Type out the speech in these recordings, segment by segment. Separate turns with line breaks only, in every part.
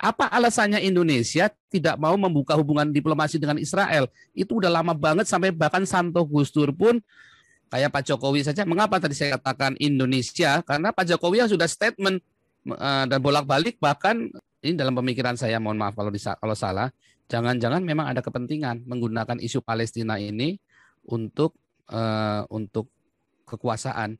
Apa alasannya Indonesia tidak mau membuka hubungan diplomasi dengan Israel? Itu udah lama banget sampai bahkan Santo Gusdur pun kayak Pak Jokowi saja. Mengapa tadi saya katakan Indonesia? Karena Pak Jokowi yang sudah statement dan bolak-balik, bahkan ini dalam pemikiran saya, mohon maaf kalau salah, jangan-jangan memang ada kepentingan menggunakan isu Palestina ini untuk kekuasaan.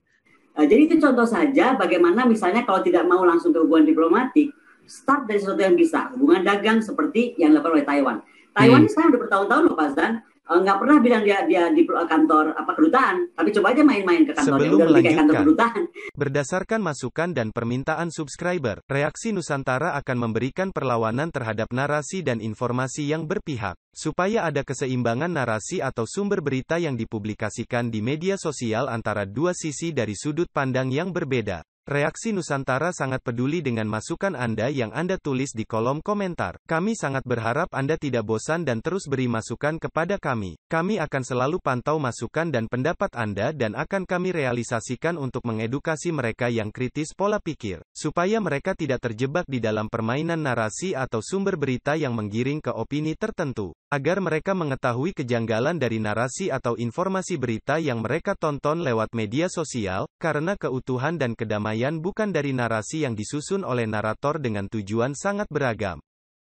Jadi itu contoh saja bagaimana misalnya kalau tidak mau langsung ke hubungan diplomatik, start dari sesuatu yang bisa, hubungan dagang seperti yang dilakukan oleh Taiwan. Taiwan ini sekarang udah bertahun-tahun loh Pak Zan, nggak pernah bilang dia di kantor kedutaan, tapi coba aja main-main ke kantornya.
Sebelum melanjutkan, berdasarkan masukan dan permintaan subscriber, Reaksi Nusantara akan memberikan perlawanan terhadap narasi dan informasi yang berpihak. Supaya ada keseimbangan narasi atau sumber berita yang dipublikasikan di media sosial antara dua sisi dari sudut pandang yang berbeda. Reaksi Nusantara sangat peduli dengan masukan Anda yang Anda tulis di kolom komentar. Kami sangat berharap Anda tidak bosan dan terus beri masukan kepada kami. Kami akan selalu pantau masukan dan pendapat Anda dan akan kami realisasikan untuk mengedukasi mereka yang kritis pola pikir, supaya mereka tidak terjebak di dalam permainan narasi atau sumber berita yang menggiring ke opini tertentu. Agar mereka mengetahui kejanggalan dari narasi atau informasi berita yang mereka tonton lewat media sosial, karena keutuhan dan kedamaian bukan dari narasi yang disusun oleh narator dengan tujuan sangat beragam.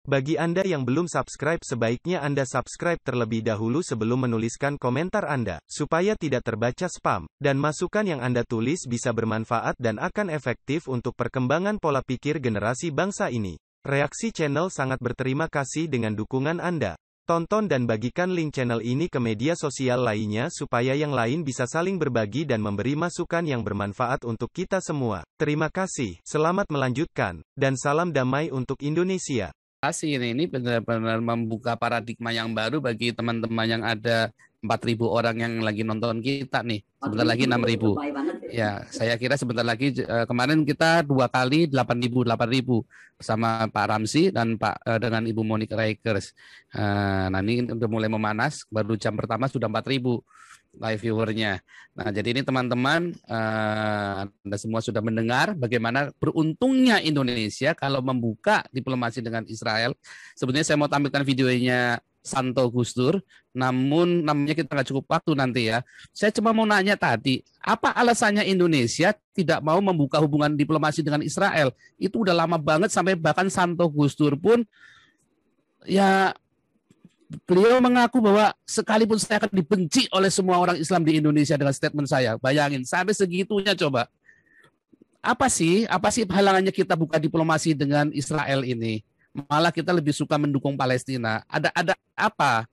Bagi Anda yang belum subscribe, sebaiknya Anda subscribe terlebih dahulu sebelum menuliskan komentar Anda, supaya tidak terbaca spam, dan masukan yang Anda tulis bisa bermanfaat dan akan efektif untuk perkembangan pola pikir generasi bangsa ini. Reaksi Channel sangat berterima kasih dengan dukungan Anda. Tonton dan bagikan link channel ini ke media sosial lainnya supaya yang lain bisa saling berbagi dan memberi masukan yang bermanfaat untuk kita semua. Terima kasih, selamat melanjutkan, dan salam damai untuk Indonesia.
Ini benar-benar membuka paradigma yang baru bagi teman-teman yang ada 4.000 orang yang lagi nonton kita nih. Sebentar lagi 6.000. Ya, saya kira sebentar lagi, kemarin kita 2 kali 8.000 bersama Pak Ramzi dan dengan Ibu Monique Reikers. Nah, ini udah mulai memanas, baru jam pertama sudah 4.000 live viewernya. Nah, jadi ini teman-teman, Anda semua sudah mendengar bagaimana beruntungnya Indonesia kalau membuka diplomasi dengan Israel. Sebenarnya saya mau tampilkan videonya Santo Gusdur, namun namanya kita nggak cukup waktu nanti ya. Saya cuma mau nanya tadi, apa alasannya Indonesia tidak mau membuka hubungan diplomasi dengan Israel? Itu udah lama banget sampai bahkan Santo Gusdur pun ya beliau mengaku bahwa sekalipun saya akan dibenci oleh semua orang Islam di Indonesia dengan statement saya. Bayangin sampai segitunya coba. Apa sih halangannya kita buka diplomasi dengan Israel ini? Malah kita lebih suka mendukung Palestina. Ada apa?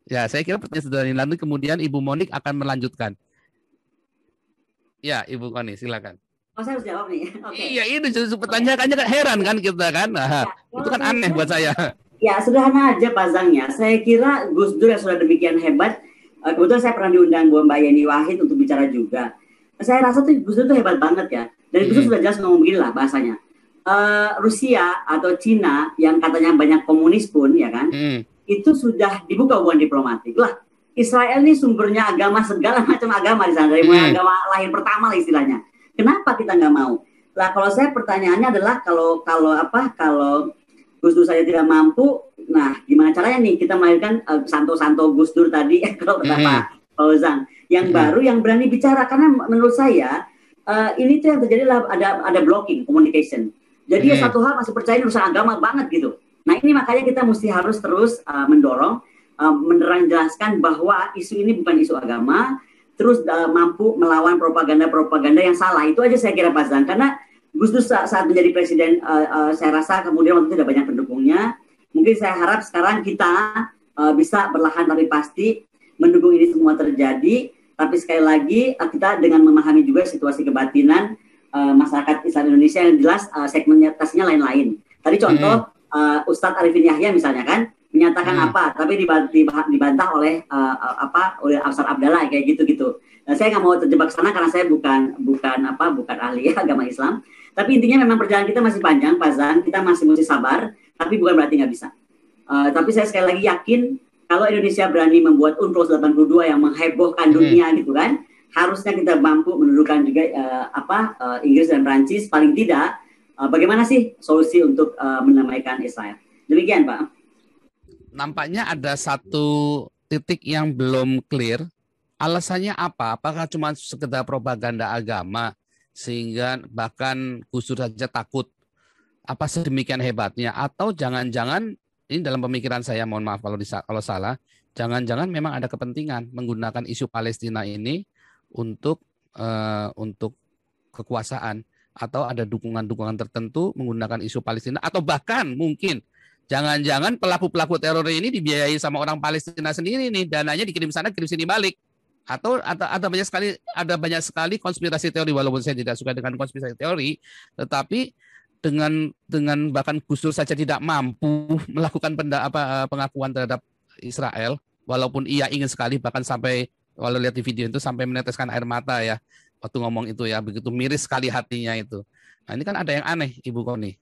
Ya, saya kira pertanyaan sudah dilanjut, kemudian Ibu Monique akan melanjutkan. Ya, Ibu Koni, silakan.
Oh, saya harus jawab nih. Okay.
Iya, ini justru pertanyaannya kan heran kan kita kan. Nah, ya, itu kan aneh buat saya.
Ya, sederhana aja pasangnya. Saya kira Gus Dur yang sudah demikian hebat. Kebetulan saya pernah diundang Mbak Yeni Wahid untuk bicara juga. Saya rasa tuh Gus Dur tuh hebat banget ya. Dan Gus Dur sudah jelas ngomong begini lah bahasanya. Rusia atau Cina yang katanya banyak komunis pun ya kan, itu sudah dibuka hubungan diplomatik lah. Israel ini sumbernya agama, segala macam agama di sana, dari mulai agama lahir pertama lah istilahnya. Kenapa kita nggak mau? Lah kalau saya pertanyaannya adalah kalau Gus Dur saja tidak mampu, nah gimana caranya nih kita melahirkan Santo Gus Dur tadi kalau kata Pak Fauzan yang baru yang berani bicara, karena menurut saya ini tuh yang terjadi lah ada blocking communication. Jadi ya satu hal masih percaya urusan agama banget gitu. Nah ini makanya kita mesti harus terus mendorong, menerang jelaskan bahwa isu ini bukan isu agama, terus mampu melawan propaganda yang salah. Itu aja saya kira Pak Zan. Karena Gus Dur saat menjadi presiden, saya rasa kemudian waktu itu tidak banyak pendukungnya. Mungkin saya harap sekarang kita bisa perlahan tapi pasti mendukung ini semua terjadi. Tapi sekali lagi kita dengan memahami juga situasi kebatinan masyarakat Islam Indonesia yang jelas segmentasinya lain-lain. Tadi contoh Ustadz Arifin Yahya misalnya kan menyatakan apa, tapi dibantah oleh oleh Afsar Abdallah kayak gitu-gitu. Nah, saya nggak mau terjebak sana karena saya bukan ahli agama Islam. Tapi intinya memang perjalanan kita masih panjang, Pak Zan. Kita masih mesti sabar, tapi bukan berarti nggak bisa. Tapi saya sekali lagi yakin kalau Indonesia berani membuat UNCLOS 82 yang menghebohkan dunia gitu kan, harusnya kita mampu mendudukan juga Inggris dan Prancis paling tidak Bagaimana sih solusi untuk mendamaikan Israel? Demikian, Pak.
Nampaknya ada satu titik yang belum clear. Alasannya apa? Apakah cuma sekedar propaganda agama sehingga bahkan Gus Dur saja takut? Apa sedemikian hebatnya? Atau jangan-jangan ini dalam pemikiran saya, mohon maaf kalau salah, jangan-jangan memang ada kepentingan menggunakan isu Palestina ini untuk kekuasaan, atau ada dukungan-dukungan tertentu menggunakan isu Palestina, atau bahkan mungkin jangan-jangan pelaku-pelaku teror ini dibiayai sama orang Palestina sendiri nih, dananya dikirim sana, kirim sini balik. Atau ada banyak sekali konspirasi teori, walaupun saya tidak suka dengan konspirasi teori, tetapi dengan bahkan Gus Dur saja tidak mampu melakukan pengakuan terhadap Israel, walaupun ia ingin sekali, bahkan sampai kalau lihat di video itu sampai meneteskan air mata ya waktu ngomong itu ya, begitu miris sekali hatinya itu. Nah ini kan ada yang aneh, Ibu Koni.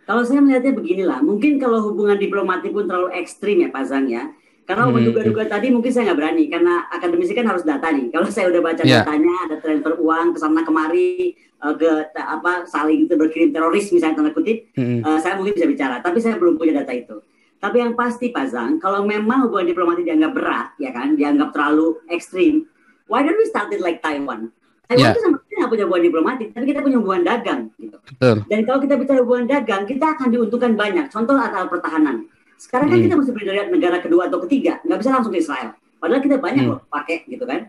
Kalau saya melihatnya beginilah, mungkin kalau hubungan diplomatik pun terlalu ekstrim ya Pak Zang ya. Karena menduga-duga tadi mungkin saya nggak berani, karena akademisi kan harus data nih. Kalau saya udah baca datanya, ada transfer uang ke sana kemari, saling berkirim teroris misalnya tanda kutip, saya mungkin bisa bicara. Tapi saya belum punya data itu. Tapi yang pasti Pak Zang, kalau memang hubungan diplomatik dianggap berat, ya kan, dianggap terlalu ekstrim, why don't we start it like Taiwan? Taiwan itu sama kita nggak punya hubungan diplomatik, tapi kita punya hubungan dagang. Gitu. Dan kalau kita bicara hubungan dagang, kita akan diuntungkan banyak. Contoh atal pertahanan. Sekarang kan kita mesti beli dari negara kedua atau ketiga, nggak bisa langsung ke Israel. Padahal kita banyak loh pakai gitu kan.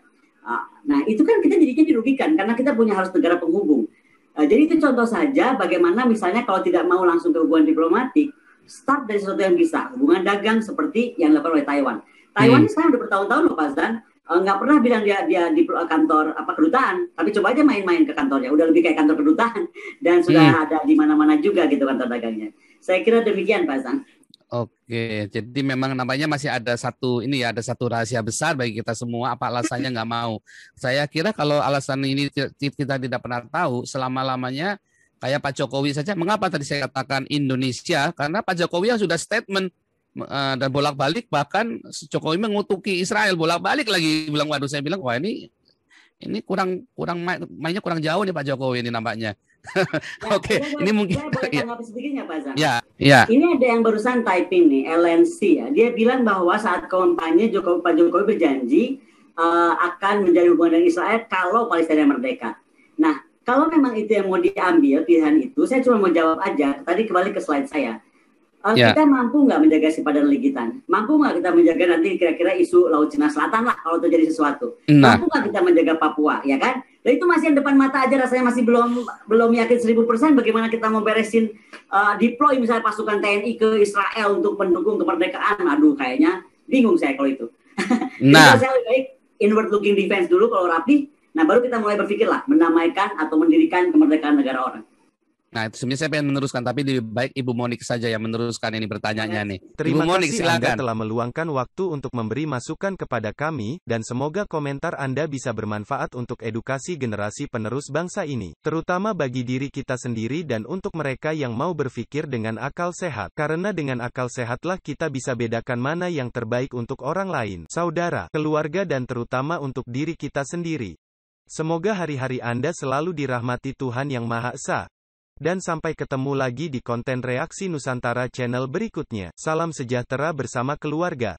Nah itu kan kita jadinya dirugikan karena kita punya harus negara penghubung. Jadi itu contoh saja bagaimana misalnya kalau tidak mau langsung ke hubungan diplomatik, start dari sesuatu yang bisa. Hubungan dagang seperti yang dilakukan oleh Taiwan. Taiwan ini sekarang udah bertahun-tahun loh Pak Zan, nggak pernah bilang dia di kantor kedutaan, tapi coba aja main-main ke kantornya, udah lebih kayak kantor kedutaan dan sudah ada di mana-mana juga gitu kantor dagangnya. Saya kira demikian Pak Zan.
Oke, jadi memang namanya masih ada satu rahasia besar bagi kita semua. Apa alasannya nggak mau? Saya kira kalau alasan ini kita tidak pernah tahu selama-lamanya, kayak Pak Jokowi saja. Mengapa tadi saya katakan Indonesia? Karena Pak Jokowi yang sudah statement dan bolak-balik, bahkan Jokowi mengutuki Israel bolak-balik lagi, bilang waduh, saya bilang wah ini mainnya kurang jauh nih Pak Jokowi ini nampaknya. Oke, ini mungkin
tanggapi sedikitnya Pak Zan.
Ya.
Ini ada yang barusan typing nih, LNC ya. Dia bilang bahwa saat kampanye Pak Jokowi berjanji akan menjadi hubungan dengan Israel kalau Palestina merdeka. Nah, kalau memang itu yang mau diambil pilihan itu, saya cuma mau jawab aja. Tadi kembali ke slide saya. Kita mampu nggak menjaga sipadan Legitan? Mampu nggak kita menjaga nanti kira-kira isu Laut Cina Selatan lah kalau terjadi sesuatu? Mampu nggak kita menjaga Papua, ya kan? Nah itu masih yang depan mata aja, rasanya masih belum yakin 1000% bagaimana kita mau beresin deploy misalnya pasukan TNI ke Israel untuk mendukung kemerdekaan. Aduh, kayaknya bingung saya kalau itu. Jadi saya lebih baik inward looking defense dulu kalau rapi. Nah baru kita mulai berpikir lah mendamaikan atau mendirikan kemerdekaan negara orang.
Nah, itu sebenarnya saya pengen meneruskan, tapi lebih baik Ibu Monik saja yang meneruskan ini pertanyaannya nih.
Terima
Ibu Monik,
kasih
silakan.
Anda telah meluangkan waktu untuk memberi masukan kepada kami, dan semoga komentar Anda bisa bermanfaat untuk edukasi generasi penerus bangsa ini, terutama bagi diri kita sendiri dan untuk mereka yang mau berpikir dengan akal sehat. Karena dengan akal sehatlah kita bisa bedakan mana yang terbaik untuk orang lain, saudara, keluarga dan terutama untuk diri kita sendiri. Semoga hari-hari Anda selalu dirahmati Tuhan Yang Maha Esa. Dan sampai ketemu lagi di konten Reaksi Nusantara channel berikutnya. Salam sejahtera bersama keluarga.